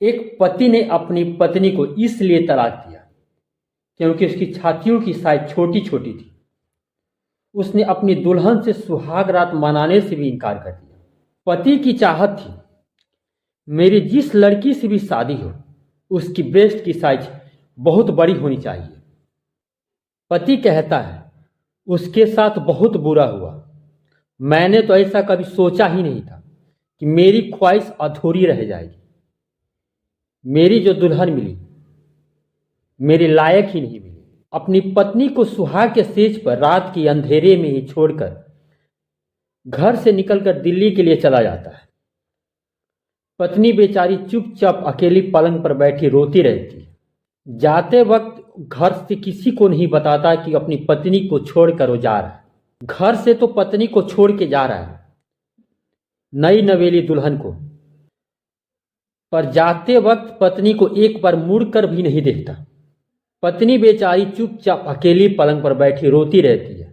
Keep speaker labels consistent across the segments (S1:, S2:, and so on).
S1: एक पति ने अपनी पत्नी को इसलिए तलाक दिया क्योंकि उसकी छातियों की साइज छोटी छोटी थी। उसने अपनी दुल्हन से सुहाग रात मनाने से भी इनकार कर दिया। पति की चाहत थी मेरी जिस लड़की से भी शादी हो उसकी ब्रेस्ट की साइज बहुत बड़ी होनी चाहिए। पति कहता है उसके साथ बहुत बुरा हुआ। मैंने तो ऐसा कभी सोचा ही नहीं था कि मेरी ख्वाहिश अधूरी रह जाएगी। मेरी जो दुल्हन मिली मेरे लायक ही नहीं मिली। अपनी पत्नी को सुहाग के सेज पर रात के अंधेरे में ही छोड़कर घर से निकलकर दिल्ली के लिए चला जाता है। पत्नी बेचारी चुपचाप अकेली पलंग पर बैठी रोती रहती है। जाते वक्त घर से किसी को नहीं बताता कि अपनी पत्नी को छोड़कर वो जा रहा है। घर से तो पत्नी को छोड़ के जा रहा है, नई नवेली दुल्हन को, पर जाते वक्त पत्नी को एक बार मुड़कर भी नहीं देखता। पत्नी बेचारी चुपचाप अकेली पलंग पर बैठी रोती रहती है।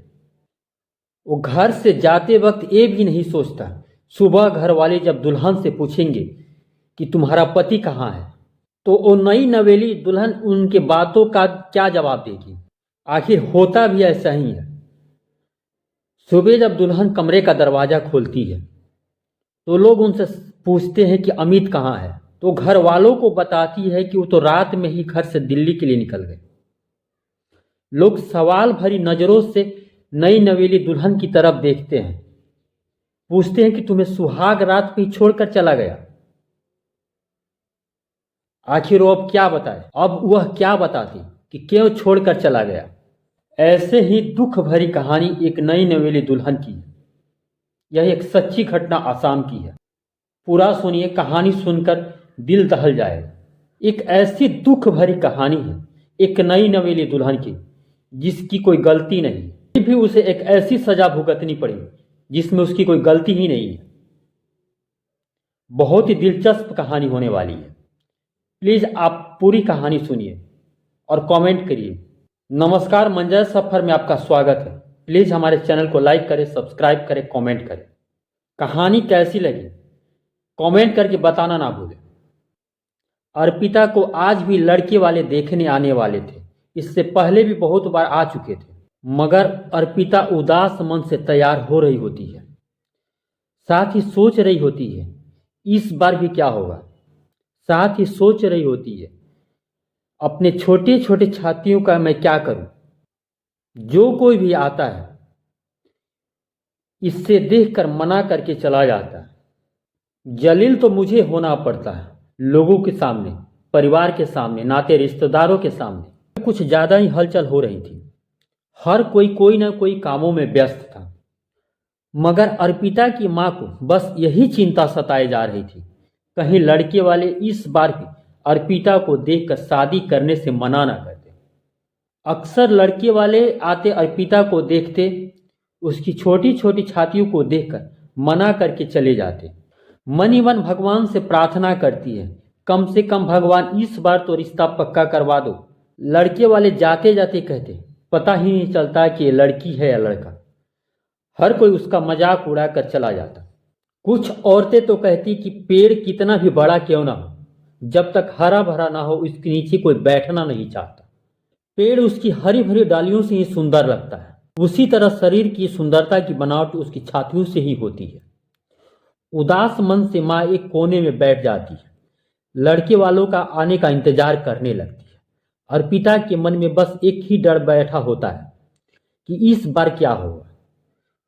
S1: वो घर से जाते वक्त ये भी नहीं सोचता सुबह घर वाले जब दुल्हन से पूछेंगे कि तुम्हारा पति कहाँ है, तो वो नई नवेली दुल्हन उनके बातों का क्या जवाब देगी। आखिर होता भी ऐसा ही है। सुबह जब दुल्हन कमरे का दरवाजा खोलती है तो लोग उनसे पूछते हैं कि अमित कहाँ है, तो घर वालों को बताती है कि वो तो रात में ही घर से दिल्ली के लिए निकल गए। लोग सवाल भरी नजरों से नई नवेली दुल्हन की तरफ देखते हैं, पूछते हैं कि तुम्हें सुहाग रात पे ही छोड़कर चला गया। आखिर वो अब क्या बताए, अब वह क्या बताती कि क्यों छोड़कर चला गया। ऐसे ही दुख भरी कहानी एक नई नवेली दुल्हन की है। यह एक सच्ची घटना आसाम की है। पूरा सुनिए, कहानी सुनकर दिल दहल जाएगा। एक ऐसी दुख भरी कहानी है एक नई नवेली दुल्हन की जिसकी कोई गलती नहीं, फिर भी उसे एक ऐसी सजा भुगतनी पड़ी जिसमें उसकी कोई गलती ही नहीं है। बहुत ही दिलचस्प कहानी होने वाली है। प्लीज आप पूरी कहानी सुनिए और कमेंट करिए। नमस्कार, मंजर सफर में आपका स्वागत है। प्लीज हमारे चैनल को लाइक करें, सब्सक्राइब करें, कमेंट करें। कहानी कैसी लगी कमेंट करके बताना ना भूलें। अर्पिता को आज भी लड़के वाले देखने आने वाले थे। इससे पहले भी बहुत बार आ चुके थे, मगर अर्पिता उदास मन से तैयार हो रही होती है। साथ ही सोच रही होती है इस बार भी क्या होगा। साथ ही सोच रही होती है अपने छोटे छोटे छातियों का मैं क्या करूं। जो कोई भी आता है इससे देखकर मना करके चला जाता है। जलील तो मुझे होना पड़ता है, लोगों के सामने, परिवार के सामने, नाते रिश्तेदारों के सामने। कुछ ज्यादा ही हलचल हो रही थी। हर कोई ना कोई कामों में व्यस्त था, मगर अर्पिता की मां को बस यही चिंता सताए जा रही थी कहीं लड़के वाले इस बार भी अर्पिता को देखकर शादी करने से मना न करते। अक्सर लड़के वाले आते अर्पिता को देखते, उसकी छोटी छोटी छातियों को देखकर मना करके चले जाते। मन ही मन भगवान से प्रार्थना करती है कम से कम भगवान इस बार तो रिश्ता पक्का करवा दो। लड़के वाले जाते जाते कहते पता ही नहीं चलता कि ये लड़की है या लड़का। हर कोई उसका मजाक उड़ा कर चला जाता। कुछ औरतें तो कहती कि पेड़ कितना भी बड़ा क्यों ना हो, जब तक हरा भरा ना हो उसके नीचे कोई बैठना नहीं चाहता। पेड़ उसकी हरी भरी डालियों से ही सुंदर लगता है, उसी तरह शरीर की सुंदरता की बनावट उसकी छातियों से ही होती है। उदास मन से माँ एक कोने में बैठ जाती है, लड़के वालों का आने का इंतजार करने लगती है। अर्पिता के मन में बस एक ही डर बैठा होता है कि इस बार क्या होगा।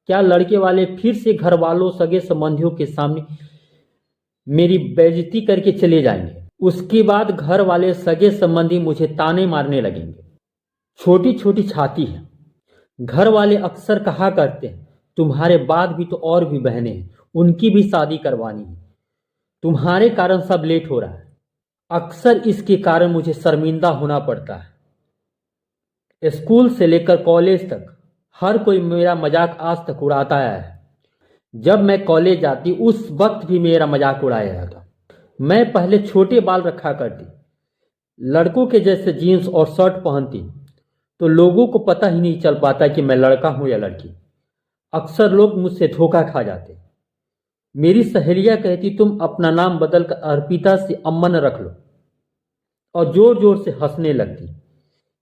S1: क्या लड़के वाले फिर से घर वालों, सगे संबंधियों के सामने मेरी बेइज्जती करके चले जाएंगे। उसके बाद घर वाले, सगे संबंधी मुझे ताने मारने लगेंगे। छोटी छोटी छाती है। घर वाले अक्सर कहा करते हैं तुम्हारे बाद भी तो और भी बहनें हैं, उनकी भी शादी करवानी है, तुम्हारे कारण सब लेट हो रहा है। अक्सर इसके कारण मुझे शर्मिंदा होना पड़ता है। स्कूल से लेकर कॉलेज तक हर कोई मेरा मजाक आज तक उड़ाता आया है। जब मैं कॉलेज जाती उस वक्त भी मेरा मजाक उड़ाया जाता। मैं पहले छोटे बाल रखा करती, लड़कों के जैसे जीन्स और शर्ट पहनती, तो लोगों को पता ही नहीं चल पाता कि मैं लड़का हूं या लड़की। अक्सर लोग मुझसे धोखा खा जाते। मेरी सहेलियां कहती तुम अपना नाम बदलकर अर्पिता से अमन रख लो, और जोर जोर से हंसने लगती।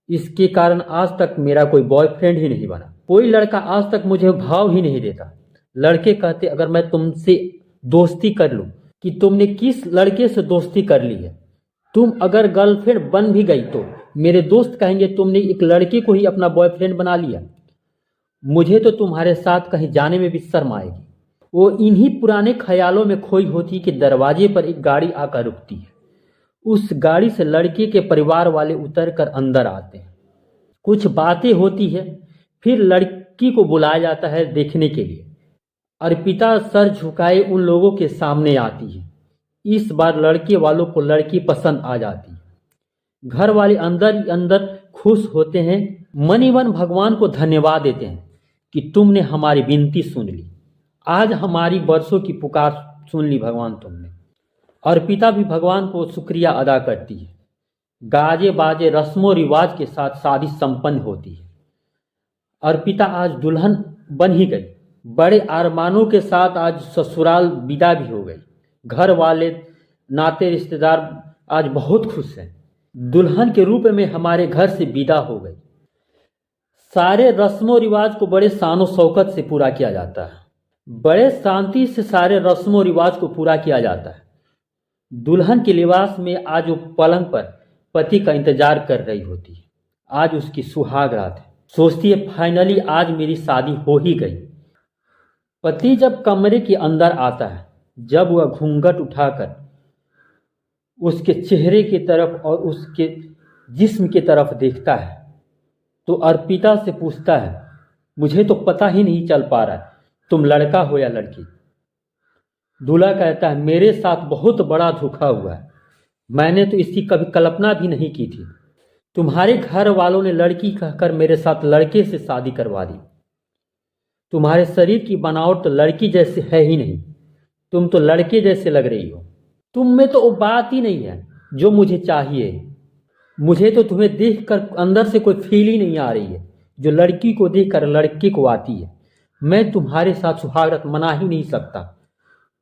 S1: इसके कारण आज तक मेरा कोई बॉयफ्रेंड ही नहीं बना। कोई लड़का आज तक मुझे भाव ही नहीं देता। लड़के कहते अगर मैं तुमसे दोस्ती कर लूं कि तुमने किस लड़के से दोस्ती कर ली है। तुम अगर गर्लफ्रेंड बन भी गई तो मेरे दोस्त कहेंगे तुमने एक लड़के को ही अपना बॉयफ्रेंड बना लिया। मुझे तो तुम्हारे साथ कहीं जाने में भी शर्म आएगी। वो इन्हीं पुराने ख्यालों में खोई होती कि दरवाजे पर एक गाड़ी आकर रुकती है। उस गाड़ी से लड़के के परिवार वाले उतर कर अंदर आते हैं। कुछ बातें होती है, फिर लड़की को बुलाया जाता है देखने के लिए। अर्पिता सर झुकाए उन लोगों के सामने आती है। इस बार लड़के वालों को लड़की पसंद आ जाती है। घर वाले अंदर ही अंदर खुश होते हैं, मन ही मन भगवान को धन्यवाद देते हैं कि तुमने हमारी विनती सुन ली। आज हमारी बरसों की पुकार सुन ली भगवान तुमने। अर्पिता भी भगवान को शुक्रिया अदा करती है। गाजे बाजे रस्मों रिवाज के साथ शादी संपन्न होती है। अर्पिता आज दुल्हन बन ही गई। बड़े अरमानों के साथ आज ससुराल विदा भी हो गई। घर वाले नाते रिश्तेदार आज बहुत खुश हैं। दुल्हन के रूप में हमारे घर से विदा हो गई। सारे रस्मों रिवाज को बड़े शानो शौकत से पूरा किया जाता है। बड़े शांति से सारे रस्मों रिवाज को पूरा किया जाता है। दुल्हन के लिबास में आज वो पलंग पर पति का इंतजार कर रही होती है। आज उसकी सुहाग रात है। सोचती है फाइनली आज मेरी शादी हो ही गई। पति जब कमरे के अंदर आता है, जब वह घूंघट उठाकर उसके चेहरे की तरफ और उसके जिस्म की तरफ देखता है तो अर्पिता से पूछता है, मुझे तो पता ही नहीं चल पा रहा है तुम लड़का हो या लड़की। दूल्हा कहता है, मेरे साथ बहुत बड़ा धोखा हुआ है। मैंने तो इसकी कभी कल्पना भी नहीं की थी। तुम्हारे घर वालों ने लड़की कहकर मेरे साथ लड़के से शादी करवा दी। तुम्हारे शरीर की बनावट तो लड़की जैसे है ही नहीं, तुम तो लड़के जैसे लग रही हो। तुम में तो वो बात ही नहीं है जो मुझे चाहिए। मुझे तो तुम्हें देखकर अंदर से कोई फील ही नहीं आ रही है जो लड़की को देखकर लड़के को आती है। मैं तुम्हारे साथ सुहागरात मना ही नहीं सकता।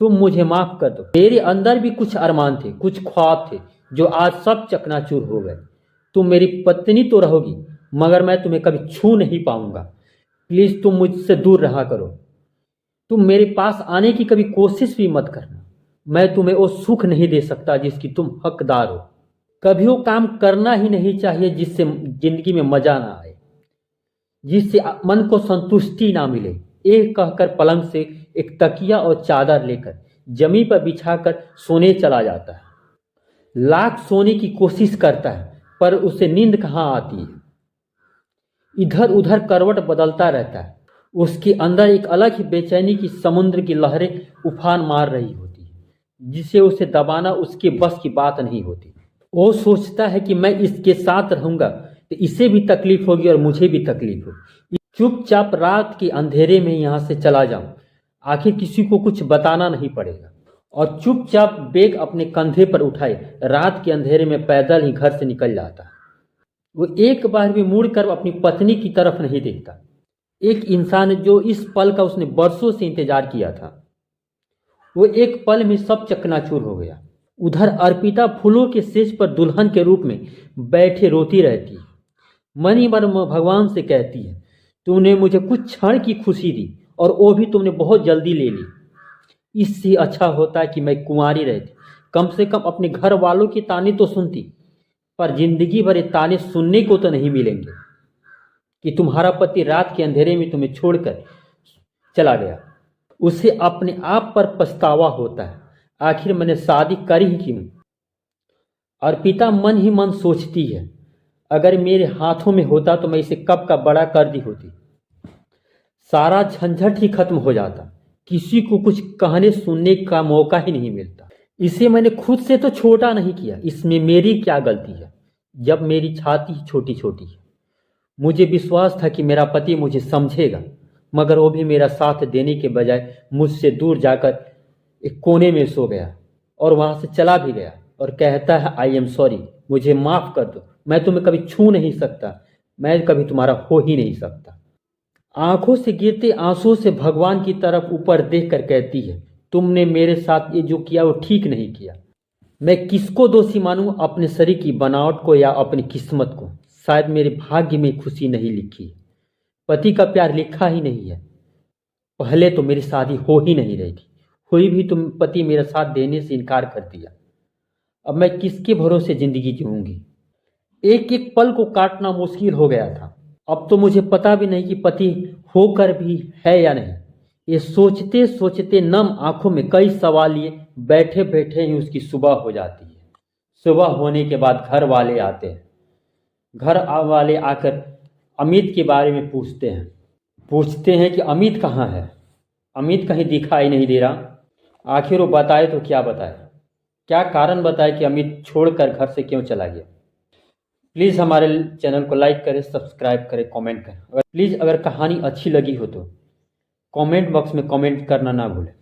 S1: तुम मुझे माफ कर दो। मेरे अंदर भी कुछ अरमान थे, कुछ ख्वाब थे जो आज सब चकनाचूर हो गए। तुम मेरी पत्नी तो रहोगी मगर मैं तुम्हें कभी छू नहीं पाऊंगा। प्लीज तुम मुझसे दूर रहा करो। तुम मेरे पास आने की कभी कोशिश भी मत करना। मैं तुम्हें वो सुख नहीं दे सकता जिसकी तुम हकदार हो। कभी वो काम करना ही नहीं चाहिए जिससे जिंदगी में मजा ना आए, जिससे मन को संतुष्टि ना मिले। एक कहकर पलंग से एक तकिया और चादर लेकर जमीन पर बिछाकर सोने चला जाता है। लाख सोने की कोशिश करता है पर उसे नींद कहाँ आती है। इधर उधर करवट बदलता रहता है। उसके अंदर एक अलग ही बेचैनी की समुद्र की लहरें उफान मार रही होती है, जिसे उसे दबाना उसके बस की बात नहीं होती। वो सोचता है कि मैं इसके साथ रहूंगा तो इसे भी तकलीफ होगी और मुझे भी तकलीफ होगी। चुपचाप रात के अंधेरे में यहाँ से चला जाऊं, आखिर किसी को कुछ बताना नहीं पड़ेगा। और चुपचाप बैग अपने कंधे पर उठाए रात के अंधेरे में पैदल ही घर से निकल जाता है। वो एक बार भी मुड़कर अपनी पत्नी की तरफ नहीं देखता। एक इंसान जो इस पल का उसने बरसों से इंतजार किया था, वो एक पल में सब चकनाचूर हो गया। उधर अर्पिता फूलों के सेज पर दुल्हन के रूप में बैठे रोती रहती है। मन ही मन भगवान से कहती है, तूने मुझे कुछ क्षण की खुशी दी और वो भी तुमने बहुत जल्दी ले ली। इससे अच्छा होता है कि मैं कुंवारी रहती, कम से कम अपने घर वालों की ताने तो सुनती, पर जिंदगी भर ये ताने सुनने को तो नहीं मिलेंगे कि तुम्हारा पति रात के अंधेरे में तुम्हें छोड़कर चला गया। उसे अपने आप पर पछतावा होता है, आखिर मैंने शादी करी ही क्यों। अर्पिता मन ही मन सोचती है, अगर मेरे हाथों में होता तो मैं इसे कब का बड़ा कर दी होती। सारा झंझट ही खत्म हो जाता, किसी को कुछ कहने सुनने का मौका ही नहीं मिलता। इसे मैंने खुद से तो छोटा नहीं किया, इसमें मेरी क्या गलती है जब मेरी छाती छोटी छोटी है। मुझे विश्वास था कि मेरा पति मुझे समझेगा, मगर वो भी मेरा साथ देने के बजाय मुझसे दूर जाकर एक कोने में सो गया और वहां से चला भी गया और कहता है आई एम सॉरी, मुझे माफ कर दो, मैं तुम्हें कभी छू नहीं सकता, मैं कभी तुम्हारा हो ही नहीं सकता। आंखों से गिरते आंसुओं से भगवान की तरफ ऊपर देखकर कहती है, तुमने मेरे साथ ये जो किया वो ठीक नहीं किया। मैं किसको दोषी मानूं, अपने शरीर की बनावट को या अपनी किस्मत को? शायद मेरे भाग्य में खुशी नहीं लिखी, पति का प्यार लिखा ही नहीं है। पहले तो मेरी शादी हो ही नहीं रही थी, हुई भी तो पति मेरा साथ देने से इनकार कर दिया। अब मैं किसके भरोसे जिंदगी जीऊंगी? एक एक पल को काटना मुश्किल हो गया था। अब तो मुझे पता भी नहीं कि पति होकर भी है या नहीं। ये सोचते सोचते नम आंखों में कई सवाल लिए बैठे बैठे ही उसकी सुबह हो जाती है। सुबह होने के बाद घर वाले आते हैं। घर वाले आकर अमित के बारे में पूछते हैं कि अमित कहाँ है। अमित कहीं दिखाई नहीं दे रहा। आखिर वो बताए तो क्या बताए, क्या कारण बताए कि अमित छोड़कर घर से क्यों चला गया। प्लीज़ हमारे चैनल को लाइक करें, सब्सक्राइब करें, कमेंट करें। प्लीज़ अगर कहानी अच्छी लगी हो तो कमेंट बॉक्स में कमेंट करना ना भूलें।